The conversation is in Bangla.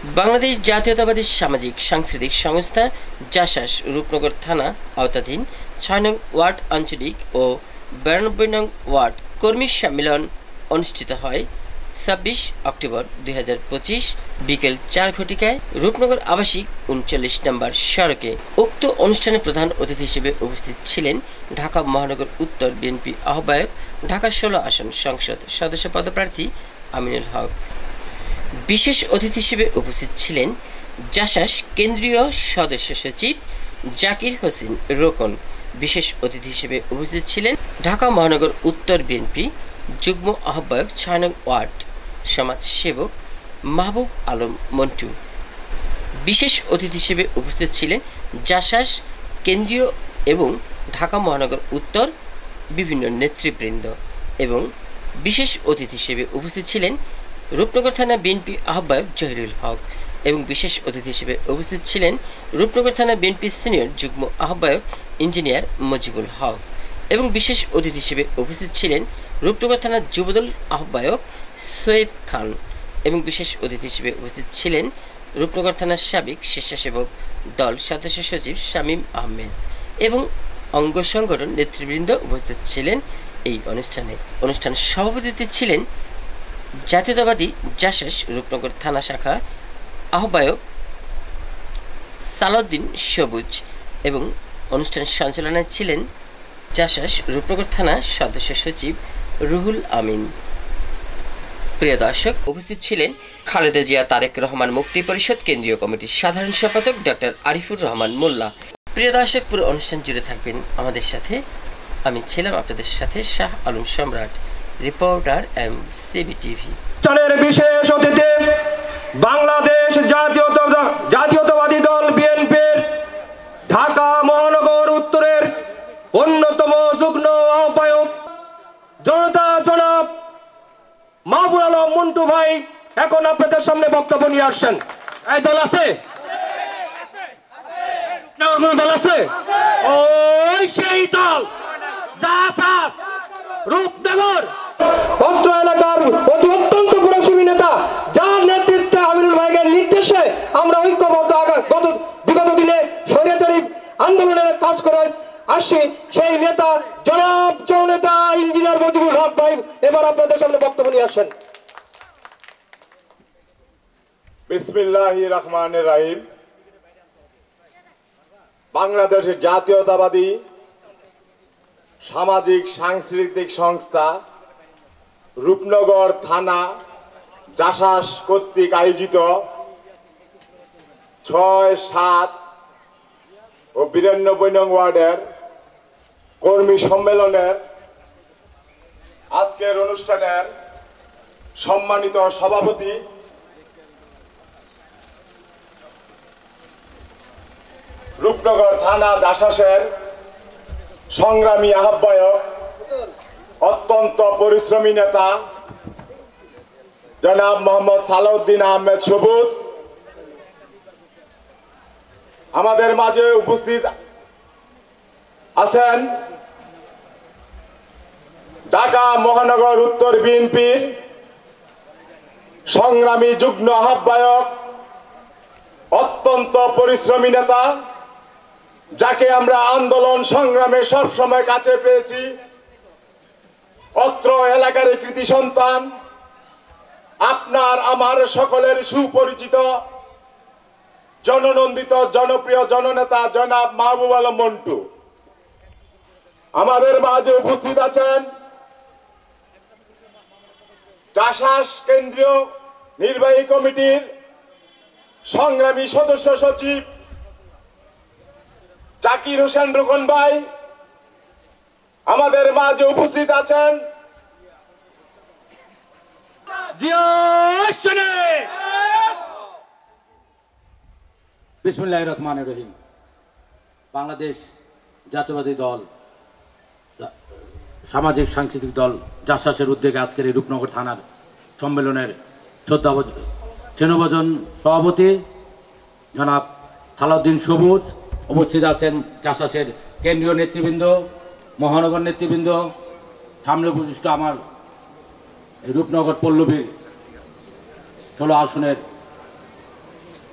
বাংলাদেশ জাতীয়তাবাদী সামাজিক সাংস্কৃতিক সংস্থা জাসাস রূপনগর থানা আওতাধীন ৬ নং ওয়ার্ড আঞ্চলিক ও ৯২ নং ওয়ার্ড কর্মী সম্মেলন অনুষ্ঠিত হয় ২৬ অক্টোবর ২০২৫ বিকেল ৪ ঘটিকায় রূপনগর আবাসিক ৩৯ নম্বর সড়কে। উক্ত অনুষ্ঠানে প্রধান অতিথি হিসেবে উপস্থিত ছিলেন ঢাকা মহানগর উত্তর বিএনপি আহ্বায়ক, ঢাকা ১৬ আসন সংসদ সদস্য পদপ্রার্থী আমিনুল হক। বিশেষ অতিথি হিসেবে উপস্থিত ছিলেন জাসাস কেন্দ্রীয় সদস্য সচিব জাকির হোসেন রোকন। বিশেষ অতিথি হিসেবে উপস্থিত ছিলেন ঢাকা মহানগর উত্তর বিএনপি যুগ্ম আহ্বায়ক ৬ নং ওয়ার্ড সমাজসেবক মাহবুব আলম মন্টু। বিশেষ অতিথি হিসেবে উপস্থিত ছিলেন জাসাস কেন্দ্রীয় এবং ঢাকা মহানগর উত্তর বিভিন্ন নেতৃবৃন্দ। এবং বিশেষ অতিথি হিসেবে উপস্থিত ছিলেন রূপনগর থানা বিএনপি আহ্বায়ক জহিরুল হক। এবং বিশেষ অতিথি হিসেবে উপস্থিত ছিলেন রূপনগর থানা বিএনপি সিনিয়র যুগ্ম আহ্বায়ক ইঞ্জিনিয়ার মজিবুল হক। এবং বিশেষ অতিথি হিসেবে উপস্থিত ছিলেন রূপনগর থানা যুবদল আহ্বায়ক সোয়েব খান। এবং বিশেষ অতিথি হিসেবে উপস্থিত ছিলেন রূপনগর থানার সাবেক স্বেচ্ছাসেবক দল সদস্য সচিব শামীম আহমেদ। এবং অঙ্গ সংগঠন নেতৃবৃন্দ উপস্থিত ছিলেন এই অনুষ্ঠানে সভাপতিত্বে ছিলেন জাতীয়তাবাদী জাসাস রূপনগর থানা শাখা আহ্বায়ক সালাউদ্দিন সবুজ। এবং অনুষ্ঠান সঞ্চালনায় ছিলেন জাসাস রূপনগর থানা সদস্য সচিব রুহুল আমিন। প্রিয় দর্শক, উপস্থিত ছিলেন খালেদা জিয়া তারেক রহমান মুক্তি পরিষদ কেন্দ্রীয় কমিটির সাধারণ সম্পাদক ডক্টর আরিফুর রহমান মোল্লা। প্রিয় দর্শক, পুরো অনুষ্ঠান জুড়ে থাকবেন আমাদের সাথে। আমি ছিলাম আপনাদের সাথে শাহ আলম সম্রাট, রিপোর্টার MCBTV। বিশেষ অতিথি বাংলাদেশ জাতীয়তাবাদী দল বিএনপির ঢাকা মহানগর উত্তরের অন্যতম যুগ্ম আহ্বায়ক জনতা জনাব মাহবুব আলম মন্টু ভাই এখন আপনাদের সামনে বক্তব্য নিয়ে আসছেন। এই দল আছে? দল আছে? ওই সেই দল জাসাস রূপনগর অত্র এলাকার অত্যন্ত পরিশ্রমী নেতা, যার নেতৃত্বে আমিনুল ভাইয়ের নির্দেশে আমরা ঐক্যবদ্ধ বিগত দিনে স্বৈরাচারী আন্দোলনের কাজ করে আসছি, সেই নেতা জনাব জননেতা ইঞ্জিনিয়ার মজিবুল হক ভাই এবার আপনাদের সামনে বক্তব্য নিয়ে আসেন। বিসমিল্লাহির রহমানির রহিম। বাংলাদেশের জাতীয়তাবাদী সামাজিক সাংস্কৃতিক সংস্থা রূপনগর থানা জাসাস কর্তৃক আয়োজিত ৬, ৭ ও ৯২ নং ওয়ার্ডের কর্মী সম্মেলনের আজকের অনুষ্ঠানের সম্মানিত সভাপতি রূপনগর থানা জাসাসের সংগ্রামী আহ্বায়ক, অত্যন্ত পরিশ্রমী নেতা জনাব মোহাম্মদ সালাউদ্দিন আহমেদ সবুজ, আমাদের মাঝে উপস্থিত আছেন ঢাকা মহানগর উত্তর বিএনপির সংগ্রামী যুগ্ম আহ্বায়ক, অত্যন্ত পরিশ্রমী নেতা, যাকে আমরা আন্দোলন সংগ্রামে সবসময় কাছে পেয়েছি, অত্র এলাকার কৃতি সন্তান, আপনার আমার সকলের সুপরিচিত জননন্দিত জনপ্রিয় জননেতা জনাব মাহবুব আলম মন্টু। আমাদের মাঝে উপস্থিত আছেন জাসাস কেন্দ্রীয় নির্বাহী কমিটির সংগ্রামী সদস্য সচিব জাকির হোসেন রোকন ভাই। আমাদের মাঝে উপস্থিত আছেন বিসমিল্লাহির রহমানির রহিম। বাংলাদেশ জাতীয়তাবাদী দল সামাজিক সাংস্কৃতিক দল জাসাসের উদ্যোগে আজকের এই রূপনগর থানার সম্মেলনের শ্রেণীভোজন সভাপতি জনাব সালাউদ্দিন সবুজ, উপস্থিত আছেন জাসাসের কেন্দ্রীয় নেতৃবৃন্দ, মহানগর নেতৃবৃন্দ, সামনে উপবিষ্ট আমার রূপনগর পল্লবীর 16 আসনের